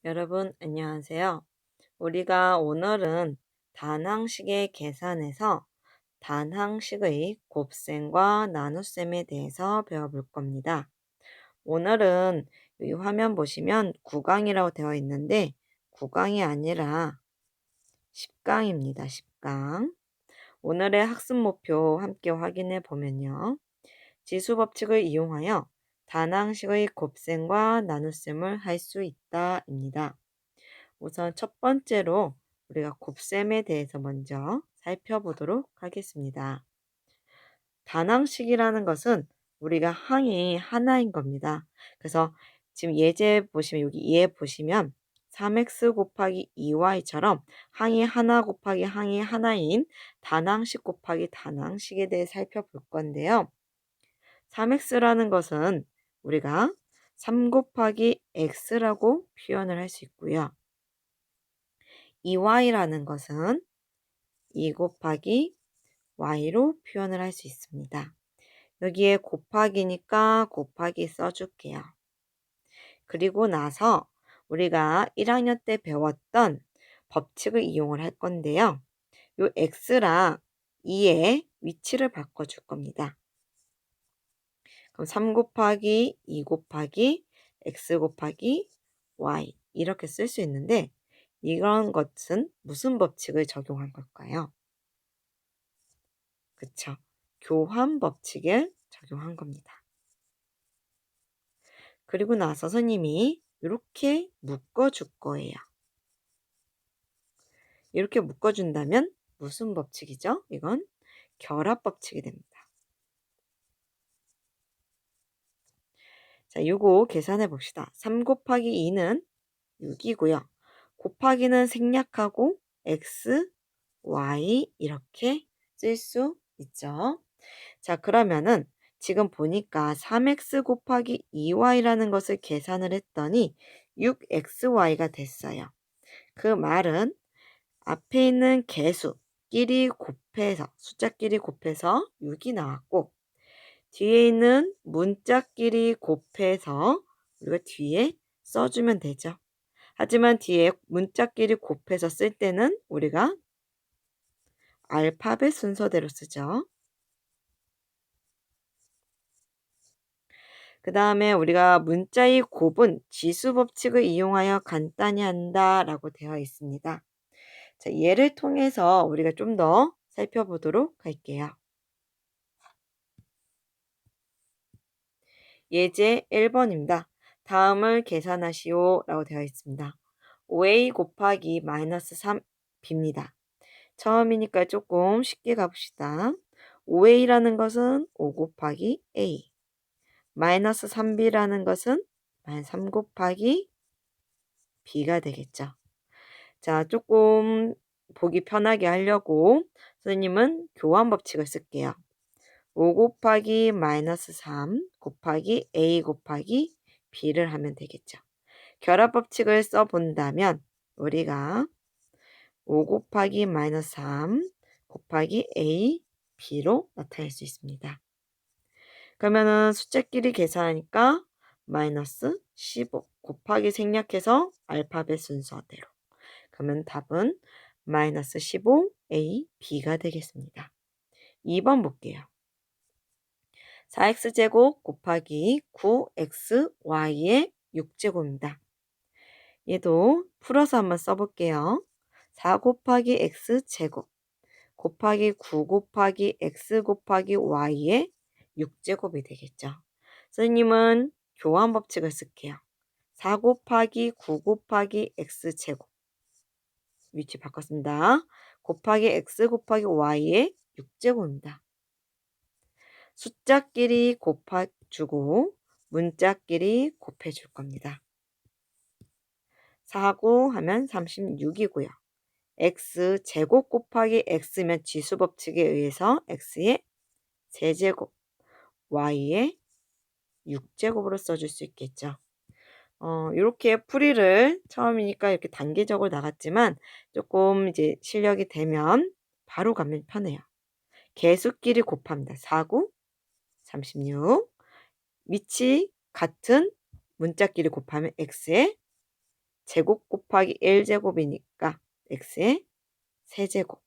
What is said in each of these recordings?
여러분, 안녕하세요. 우리가 오늘은 단항식의 계산에서 단항식의 곱셈과 나눗셈에 대해서 배워볼 겁니다. 오늘은 이 화면 보시면 9강이라고 되어 있는데 9강이 아니라 10강입니다. 10강. 오늘의 학습 목표 함께 확인해 보면요. 지수 법칙을 이용하여 단항식의 곱셈과 나눗셈을 할 수 있다입니다. 우선 첫 번째로 우리가 곱셈에 대해서 먼저 살펴보도록 하겠습니다. 단항식이라는 것은 우리가 항이 하나인 겁니다. 그래서 지금 예제 보시면 여기 예 보시면 3x 곱하기 2y처럼 항이 하나 곱하기 항이 하나인 단항식 곱하기 단항식에 대해 살펴볼 건데요. 3x라는 것은 우리가 3 곱하기 x라고 표현을 할 수 있고요. 2y라는 것은 2 곱하기 y로 표현을 할 수 있습니다. 여기에 곱하기니까 곱하기 써줄게요. 그리고 나서 우리가 1학년 때 배웠던 법칙을 이용을 할 건데요. 요 x랑 2의 위치를 바꿔줄 겁니다. 그럼 3 곱하기 2 곱하기 x 곱하기 y 이렇게 쓸 수 있는데 이런 것은 무슨 법칙을 적용한 걸까요? 그쵸. 교환 법칙을 적용한 겁니다. 그리고 나서 선생님이 이렇게 묶어줄 거예요. 이렇게 묶어준다면 무슨 법칙이죠? 이건 결합 법칙이 됩니다. 자, 요거 계산해 봅시다. 3 곱하기 2는 6이고요. 곱하기는 생략하고 x, y 이렇게 쓸 수 있죠. 자, 그러면은 지금 보니까 3x 곱하기 2y라는 것을 계산을 했더니 6xy가 됐어요. 그 말은 앞에 있는 개수끼리 곱해서 숫자끼리 곱해서 6이 나왔고 뒤에 있는 문자끼리 곱해서 우리가 뒤에 써주면 되죠. 하지만 뒤에 문자끼리 곱해서 쓸 때는 우리가 알파벳 순서대로 쓰죠. 그 다음에 우리가 문자의 곱은 지수 법칙을 이용하여 간단히 한다라고 되어 있습니다. 자, 예를 통해서 우리가 좀 더 살펴보도록 할게요. 예제 1번입니다. 다음을 계산하시오 라고 되어 있습니다. 5a 곱하기 마이너스 3b입니다. 처음이니까 조금 쉽게 가봅시다. 5a라는 것은 5 곱하기 a 마이너스 3b라는 것은 3 곱하기 b가 되겠죠. 자, 조금 보기 편하게 하려고 선생님은 교환 법칙을 쓸게요. 5 곱하기 마이너스 3 곱하기 a 곱하기 b를 하면 되겠죠. 결합 법칙을 써본다면 우리가 5 곱하기 마이너스 3 곱하기 a, b로 나타낼 수 있습니다. 그러면은 숫자끼리 계산하니까 마이너스 15 곱하기 생략해서 알파벳 순서대로. 그러면 답은 마이너스 15a, b가 되겠습니다. 2번 볼게요. 4x제곱 곱하기 9xy의 6제곱입니다. 얘도 풀어서 한번 써볼게요. 4 곱하기 x제곱 곱하기 9 곱하기 x 곱하기 y의 6제곱이 되겠죠. 선생님은 교환 법칙을 쓸게요. 4 곱하기 9 곱하기 x제곱 위치 바꿨습니다. 곱하기 x 곱하기 y의 6제곱입니다. 숫자끼리 곱해주고 문자끼리 곱해줄 겁니다. 4구 하면 36이고요. x제곱 곱하기 x면 지수 법칙에 의해서 x의 세제곱, y의 6제곱으로 써줄 수 있겠죠. 이렇게 풀이를 처음이니까 이렇게 단계적으로 나갔지만 조금 이제 실력이 되면 바로 가면 편해요. 개수끼리 곱합니다. 4구 36 위치 같은 문자끼리 곱하면 x의 제곱 곱하기 1제곱이니까 x의 세제곱,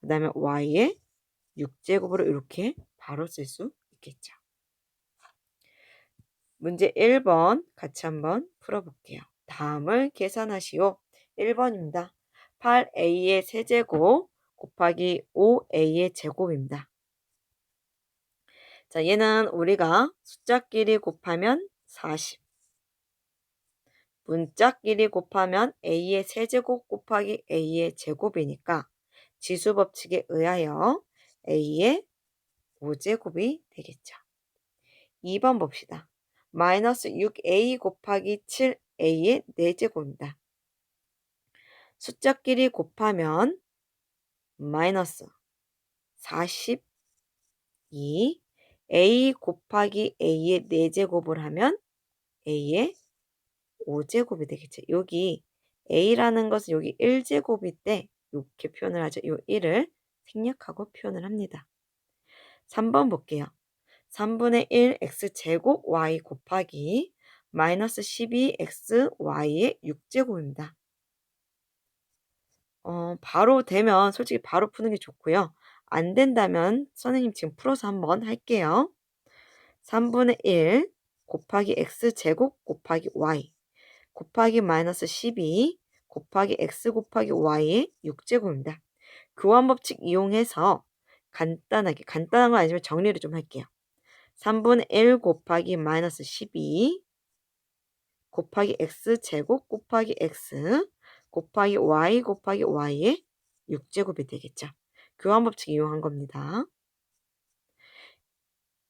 그 다음에 y의 6제곱으로 이렇게 바로 쓸 수 있겠죠. 문제 1번 같이 한번 풀어볼게요. 다음을 계산하시오. 1번입니다. 8a의 세제곱 곱하기 5a의 제곱입니다. 자, 얘는 우리가 숫자끼리 곱하면 40, 문자끼리 곱하면 a의 세제곱 곱하기 a의 제곱이니까 지수법칙에 의하여 a의 5제곱이 되겠죠. 2번 봅시다. 마이너스 6a 곱하기 7a의 4제곱입니다. 숫자끼리 곱하면 마이너스 42, a 곱하기 a의 4제곱을 하면 a의 5제곱이 되겠죠. 여기 a라는 것은 여기 1제곱일 때 이렇게 표현을 하죠. 이 1을 생략하고 표현을 합니다. 3번 볼게요. 3분의 1 x제곱 y 곱하기 마이너스 12 xy의 6제곱입니다. 바로 되면 솔직히 바로 푸는 게 좋고요. 안 된다면 선생님 지금 풀어서 한번 할게요. 3분의 1 곱하기 x제곱 곱하기 y 곱하기 마이너스 12 곱하기 x 곱하기 y의 6제곱입니다. 교환법칙 이용해서 간단한 건 아니지만 정리를 좀 할게요. 3분의 1 곱하기 마이너스 12 곱하기 x제곱 곱하기 x 곱하기 y 곱하기 y의 6제곱이 되겠죠. 교환법칙 이용한 겁니다.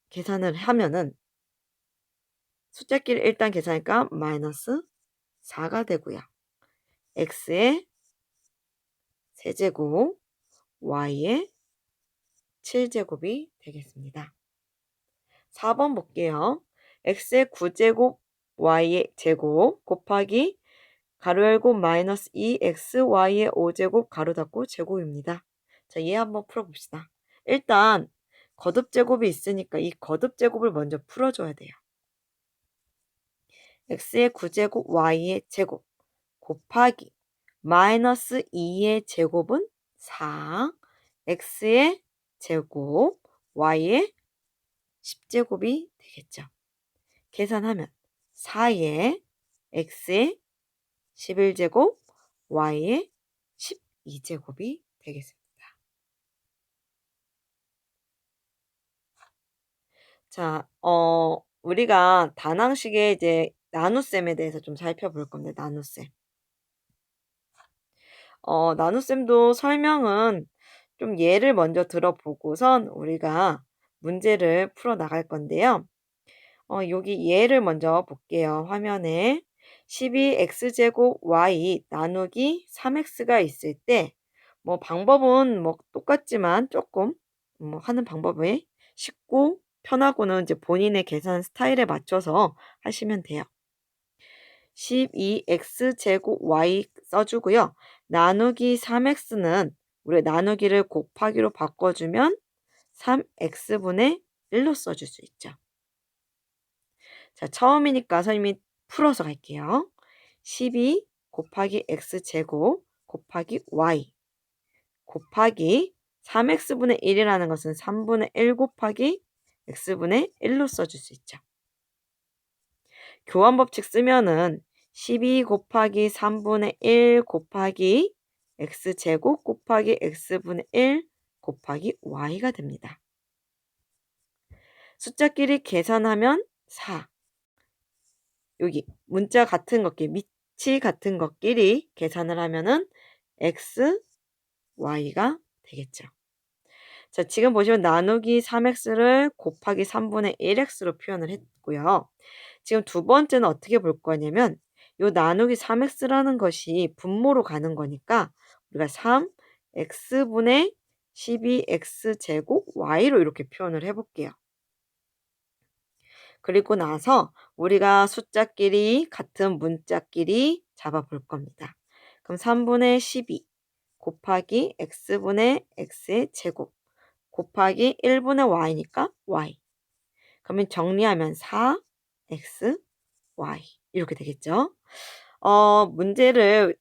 계산을 하면은 숫자끼리 일단 계산하니까 마이너스 4가 되고요. x의 세제곱, y의 7제곱이 되겠습니다. 4번 볼게요. x의 9제곱, y의 제곱 곱하기 가로 열고 마이너스 2xy의 5제곱 가로 닫고 제곱입니다. 자, 얘 한번 풀어봅시다. 일단 거듭 제곱이 있으니까 이 거듭 제곱을 먼저 풀어줘야 돼요. x의 9제곱 y의 제곱 곱하기 마이너스 2의 제곱은 4, x의 제곱 y의 10제곱이 되겠죠. 계산하면 4의 x의 11제곱 y의 12제곱이 되겠습니다. 자, 우리가 다낭식의 이제 나눗셈에 대해서 좀 살펴볼 건데, 나눗셈. 나눗셈도 설명은 좀 예를 먼저 들어보고선 우리가 문제를 풀어 나갈 건데요. 여기 예를 먼저 볼게요. 화면에 12x제곱 y 나누기 3x가 있을 때 뭐 방법은 뭐 똑같지만 조금 하는 방법이 쉽고 편하고는 이제 본인의 계산 스타일에 맞춰서 하시면 돼요. 12x제곱 y 써주고요. 나누기 3x는 우리 나누기를 곱하기로 바꿔주면 3x분의 1로 써줄 수 있죠. 자, 처음이니까 선생님이 풀어서 갈게요. 12 곱하기 x제곱 곱하기 y 곱하기 3x분의 1이라는 것은 3분의 1 곱하기 x분의 1로 써줄 수 있죠. 교환법칙 쓰면은 12 곱하기 3분의 1 곱하기 x제곱 곱하기 x분의 1 곱하기 y가 됩니다. 숫자끼리 계산하면 4. 여기 문자 같은 것끼리 밑이 같은 것끼리 계산을 하면은 x, y가 되겠죠. 자, 지금 보시면 나누기 3x를 곱하기 3분의 1x로 표현을 했고요. 지금 두 번째는 어떻게 볼 거냐면 요 나누기 3x라는 것이 분모로 가는 거니까 우리가 3x분의 12x제곱 y로 이렇게 표현을 해볼게요. 그리고 나서 우리가 숫자끼리 같은 문자끼리 잡아볼 겁니다. 그럼 3분의 12 곱하기 x분의 x의 제곱 곱하기 1분의 y니까 y. 그러면 정리하면 4x y 이렇게 되겠죠. 문제에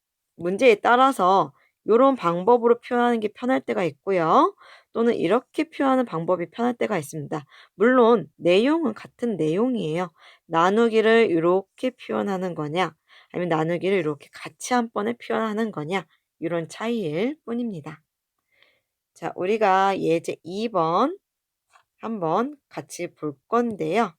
따라서 요런 방법으로 표현하는 게 편할 때가 있고요. 또는 이렇게 표현하는 방법이 편할 때가 있습니다. 물론 내용은 같은 내용이에요. 나누기를 이렇게 표현하는 거냐, 아니면 나누기를 이렇게 같이 한 번에 표현하는 거냐, 이런 차이일 뿐입니다. 자, 우리가 예제 2번 한번 같이 볼 건데요.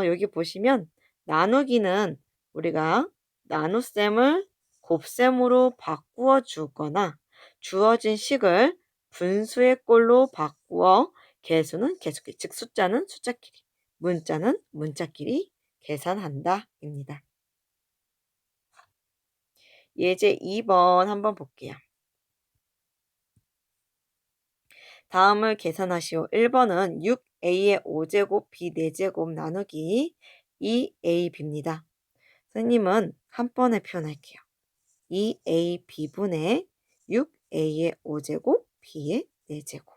여기 보시면 나누기는 우리가 나눗셈을 곱셈으로 바꾸어 주거나 주어진 식을 분수의 꼴로 바꾸어 개수는 개수끼리, 즉 숫자는 숫자끼리, 문자는 문자끼리 계산한다 입니다. 예제 2번 한번 볼게요. 다음을 계산하시오. 1번은 6a의 5제곱 b 4제곱 나누기 2ab입니다. 선생님은 한 번에 표현할게요. 2ab분의 6a의 5제곱 b의 4제곱.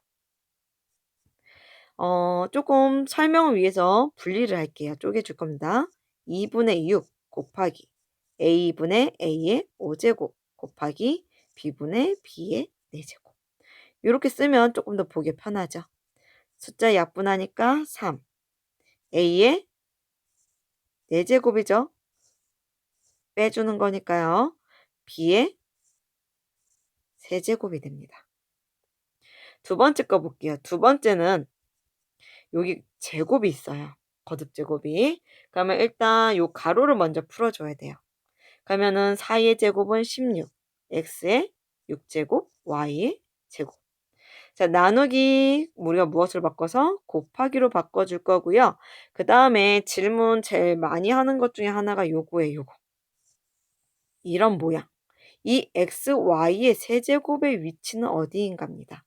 조금 설명을 위해서 분리를 할게요. 쪼개줄 겁니다. 2분의 6 곱하기 a분의 a의 5제곱 곱하기 b분의 b의 4제곱. 이렇게 쓰면 조금 더 보기 편하죠. 숫자 약분하니까 3. a의 4제곱이죠. 빼주는 거니까요. b의 세제곱이 됩니다. 두 번째 거 볼게요. 두 번째는 여기 제곱이 있어요. 거듭 제곱이. 그러면 일단 요 가로를 먼저 풀어줘야 돼요. 그러면은 4의 제곱은 16, x의 6제곱, y의 제곱. 자, 나누기 우리가 무엇을 바꿔서 곱하기로 바꿔줄 거고요. 그 다음에 질문 제일 많이 하는 것 중에 하나가 요거예요. 요거. 이런 모양. 이 x, y의 세제곱의 위치는 어디인가입니다.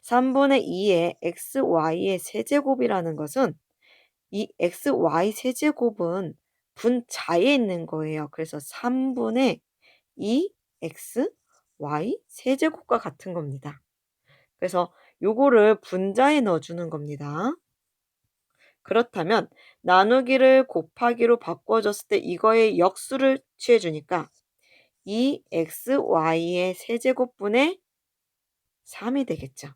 3분의 2의 x, y의 세제곱이라는 것은 이 x, y 세제곱은 분자에 있는 거예요. 그래서 3분의 2 x, y 세제곱과 같은 겁니다. 그래서 요거를 분자에 넣어주는 겁니다. 그렇다면 나누기를 곱하기로 바꿔줬을 때 이거의 역수를 취해주니까 2xy의 세제곱분의 3이 되겠죠.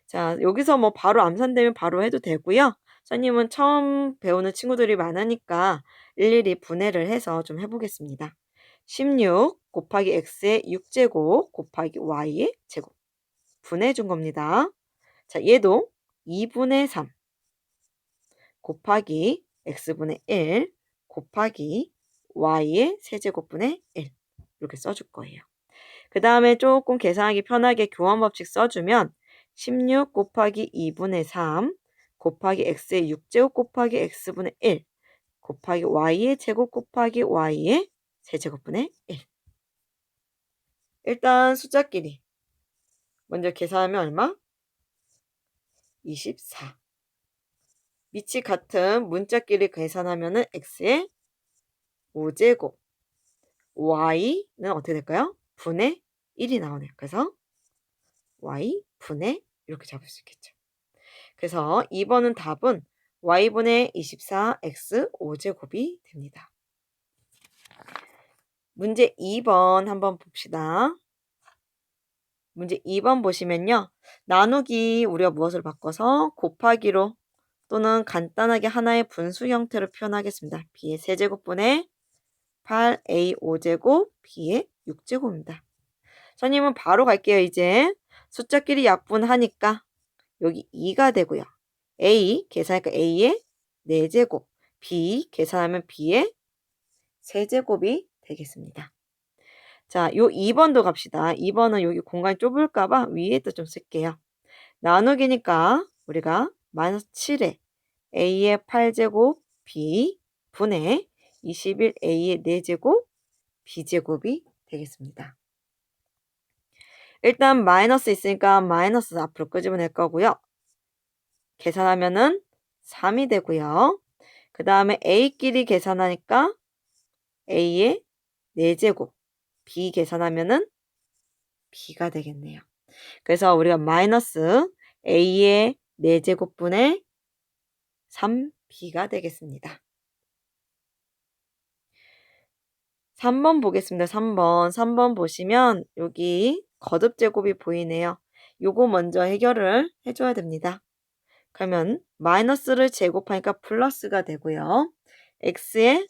자, 여기서 뭐 바로 암산되면 바로 해도 되고요. 선생님은 처음 배우는 친구들이 많으니까 일일이 분해를 해서 좀 해보겠습니다. 16 곱하기 x의 6제곱 곱하기 y의 제곱 분해해 준 겁니다. 자, 얘도 2분의 3 곱하기 x분의 1 곱하기 y의 세제곱분의 1 이렇게 써줄 거예요. 그 다음에 조금 계산하기 편하게 교환법칙 써주면 16 곱하기 2분의 3 곱하기 x의 6제곱 곱하기 x분의 1 곱하기 y의 제곱 곱하기 y의 세제곱분의 1. 일단 숫자끼리 먼저 계산하면 얼마? 24. 밑이 같은 문자끼리 계산하면은 x의 5제곱 y는 어떻게 될까요? 분의 1이 나오네요. 그래서 y 분의 이렇게 잡을 수 있겠죠. 그래서 2번은 답은 y분의 24x 5제곱이 됩니다. 문제 2번 한번 봅시다. 문제 2번 보시면요. 나누기 우리가 무엇을 바꿔서 곱하기로 또는 간단하게 하나의 분수 형태로 표현하겠습니다. b의 세제곱분의 8a 5제곱 b의 6제곱입니다. 선생님은 바로 갈게요. 이제 숫자끼리 약분하니까 여기 2가 되고요. a 계산하니까 a의 4제곱, b 계산하면 b의 세제곱이 되겠습니다. 자, 요 2번도 갑시다. 2번은 여기 공간이 좁을까봐 위에도 좀 쓸게요. 나누기니까 우리가 마이너스 7에 a의 8제곱 b 분의 21a의 4제곱 b제곱이 되겠습니다. 일단 마이너스 있으니까 마이너스 앞으로 끄집어낼 거고요. 계산하면은 3이 되고요. 그 다음에 a끼리 계산하니까 a의 4제곱 b 계산하면은 b가 되겠네요. 그래서 우리가 마이너스 a의 4제곱분의 3 b가 되겠습니다. 3번 보겠습니다. 3번 보시면 여기 거듭제곱이 보이네요. 요거 먼저 해결을 해줘야 됩니다. 그러면 마이너스를 제곱하니까 플러스가 되고요. x의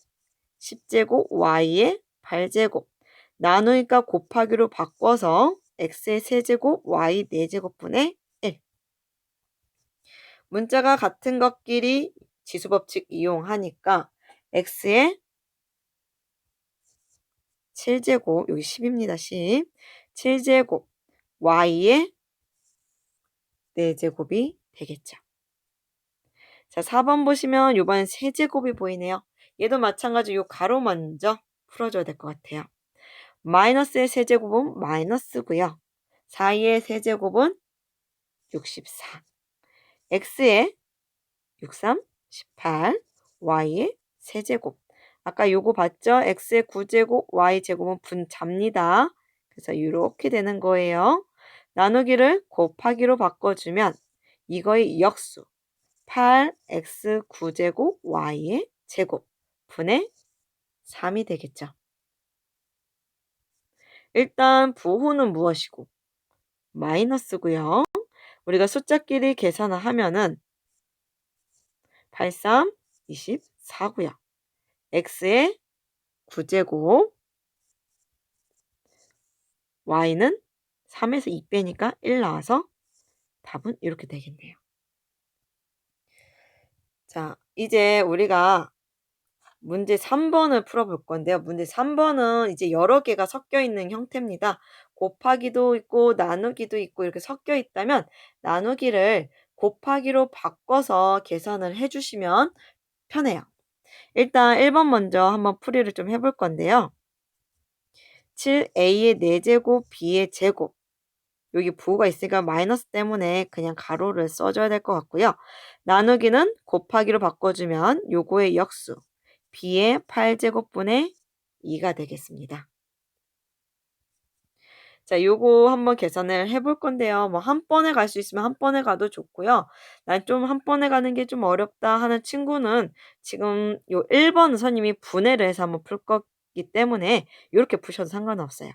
10제곱, y의 8제곱. 나누니까 곱하기로 바꿔서 x의 세제곱, y 4제곱분의 1. 문자가 같은 것끼리 지수법칙 이용하니까 x의 7제곱, 여기 10입니다. 10. 7제곱, y의 4제곱이 되겠죠. 자, 4번 보시면 이번엔 세제곱이 보이네요. 얘도 마찬가지로 이 가로 먼저 풀어줘야 될 것 같아요. 마이너스의 세제곱은 마이너스고요. 4의 세제곱은 64. x의 63, 18, y의 세제곱. 아까 요거 봤죠? x의 9제곱, y 제곱은 분자입니다. 그래서 이렇게 되는 거예요. 나누기를 곱하기로 바꿔주면 이거의 역수 8x 9제곱 y의 제곱 분의 3이 되겠죠. 일단 부호는 무엇이고? 마이너스고요. 우리가 숫자끼리 계산을 하면은 83, 24고요. x의 9제곱 y는 3에서 2 빼니까 1 나와서 답은 이렇게 되겠네요. 자, 이제 우리가 문제 3번을 풀어볼 건데요. 문제 3번은 이제 여러 개가 섞여 있는 형태입니다. 곱하기도 있고 나누기도 있고 이렇게 섞여 있다면 나누기를 곱하기로 바꿔서 계산을 해주시면 편해요. 일단 1번 먼저 한번 풀이를 좀 해볼 건데요. 7a의 4제곱 b의 제곱. 여기 부호가 있으니까 마이너스 때문에 그냥 가로를 써줘야 될 것 같고요. 나누기는 곱하기로 바꿔주면 요거의 역수 b의 8제곱분의 2가 되겠습니다. 자, 요거 한번 계산을 해볼 건데요. 뭐 한 번에 갈 수 있으면 한 번에 가도 좋고요. 난 좀 한 번에 가는 게 좀 어렵다 하는 친구는 지금 요 1번 선생님이 분해를 해서 한번 풀 거기 때문에 이렇게 푸셔도 상관없어요.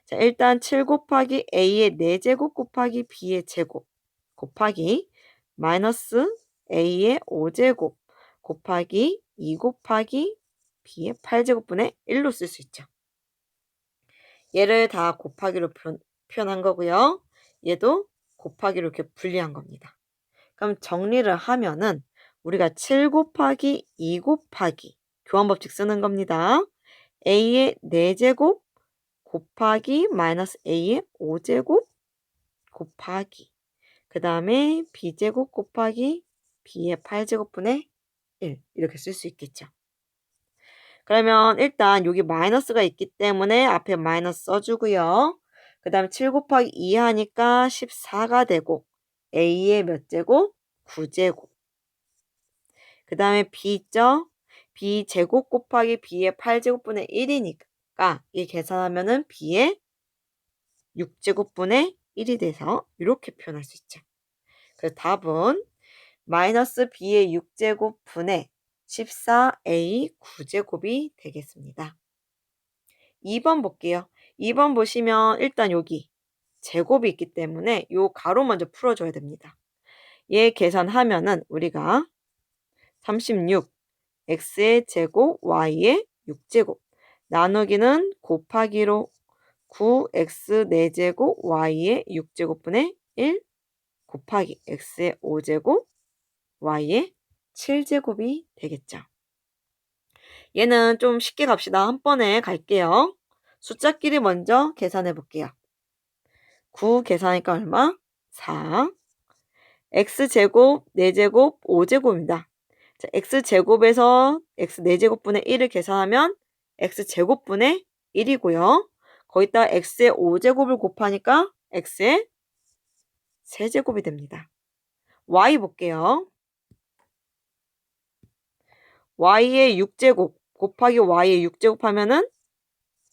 자, 일단 7 곱하기 a의 4제곱 곱하기 b의 제곱 곱하기 마이너스 a의 5제곱 곱하기 2 곱하기 b의 8제곱분의 1로 쓸 수 있죠. 얘를 다 곱하기로 표현한 거고요. 얘도 곱하기로 이렇게 분리한 겁니다. 그럼 정리를 하면은 우리가 7 곱하기 2 곱하기 교환법칙 쓰는 겁니다. a의 4제곱 곱하기 마이너스 a의 5제곱 곱하기 그 다음에 b제곱 곱하기 b의 8제곱분의 1 이렇게 쓸 수 있겠죠. 그러면 일단 여기 마이너스가 있기 때문에 앞에 마이너스 써주고요. 그 다음에 7 곱하기 2 하니까 14가 되고 a의 몇 제곱? 9제곱. 그 다음에 b 있죠? b 제곱 곱하기 b의 8제곱분의 1이니까 이 계산하면은 b의 6제곱분의 1이 돼서 이렇게 표현할 수 있죠. 그래서 답은 마이너스 b의 6제곱분의 14a 9제곱이 되겠습니다. 2번 볼게요. 2번 보시면 일단 여기 제곱이 있기 때문에 요 가로 먼저 풀어줘야 됩니다. 얘 계산하면은 우리가 36 x의 제곱 y의 6제곱 나누기는 곱하기로 9x 4제곱 y의 6제곱분의 1 곱하기 x의 5제곱 y의 7제곱이 되겠죠. 얘는 좀 쉽게 갑시다. 한 번에 갈게요. 숫자끼리 먼저 계산해 볼게요. 9 계산하니까 얼마? 4. x제곱, 4제곱, 5제곱입니다. 자, x제곱에서 x 4제곱분의 1을 계산하면 x제곱분의 1이고요. 거기다 x의 5제곱을 곱하니까 x의 세제곱이 됩니다. y 볼게요. y의 6제곱 곱하기 y의 6제곱 하면은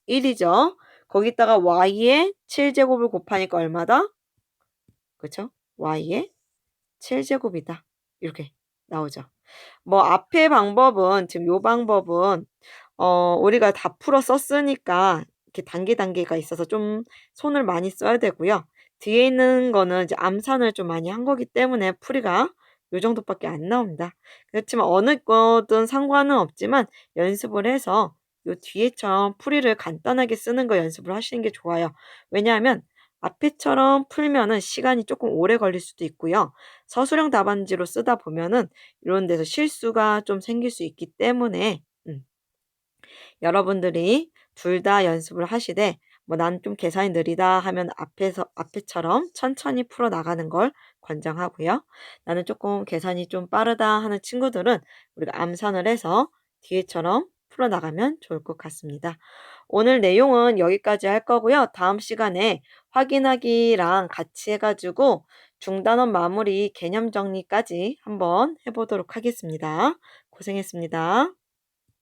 1이죠. 거기다가 y의 7제곱을 곱하니까 얼마다? 그렇죠? y의 7제곱이다. 이렇게 나오죠. 뭐 앞에 방법은 지금 요 방법은 우리가 다 풀어 썼으니까 이렇게 단계가 있어서 좀 손을 많이 써야 되고요. 뒤에 있는 거는 이제 암산을 좀 많이 한 거기 때문에 풀이가 요 정도밖에 안 나옵니다. 그렇지만 어느 거든 상관은 없지만 연습을 해서 요 뒤에처럼 풀이를 간단하게 쓰는 거 연습을 하시는 게 좋아요. 왜냐하면 앞에처럼 풀면은 시간이 조금 오래 걸릴 수도 있고요. 서술형 답안지로 쓰다 보면은 이런 데서 실수가 좀 생길 수 있기 때문에 여러분들이 둘 다 연습을 하시되 뭐 '난 좀 계산이 느리다.' 하면 앞에처럼 천천히 풀어 나가는 걸 권장하고요. '나는 조금 계산이 좀 빠르다.' 하는 친구들은 우리가 암산을 해서 뒤에처럼 풀어 나가면 좋을 것 같습니다. 오늘 내용은 여기까지 할 거고요. 다음 시간에 확인하기랑 같이 해 가지고 중단원 마무리 개념 정리까지 한번 해 보도록 하겠습니다. 고생했습니다.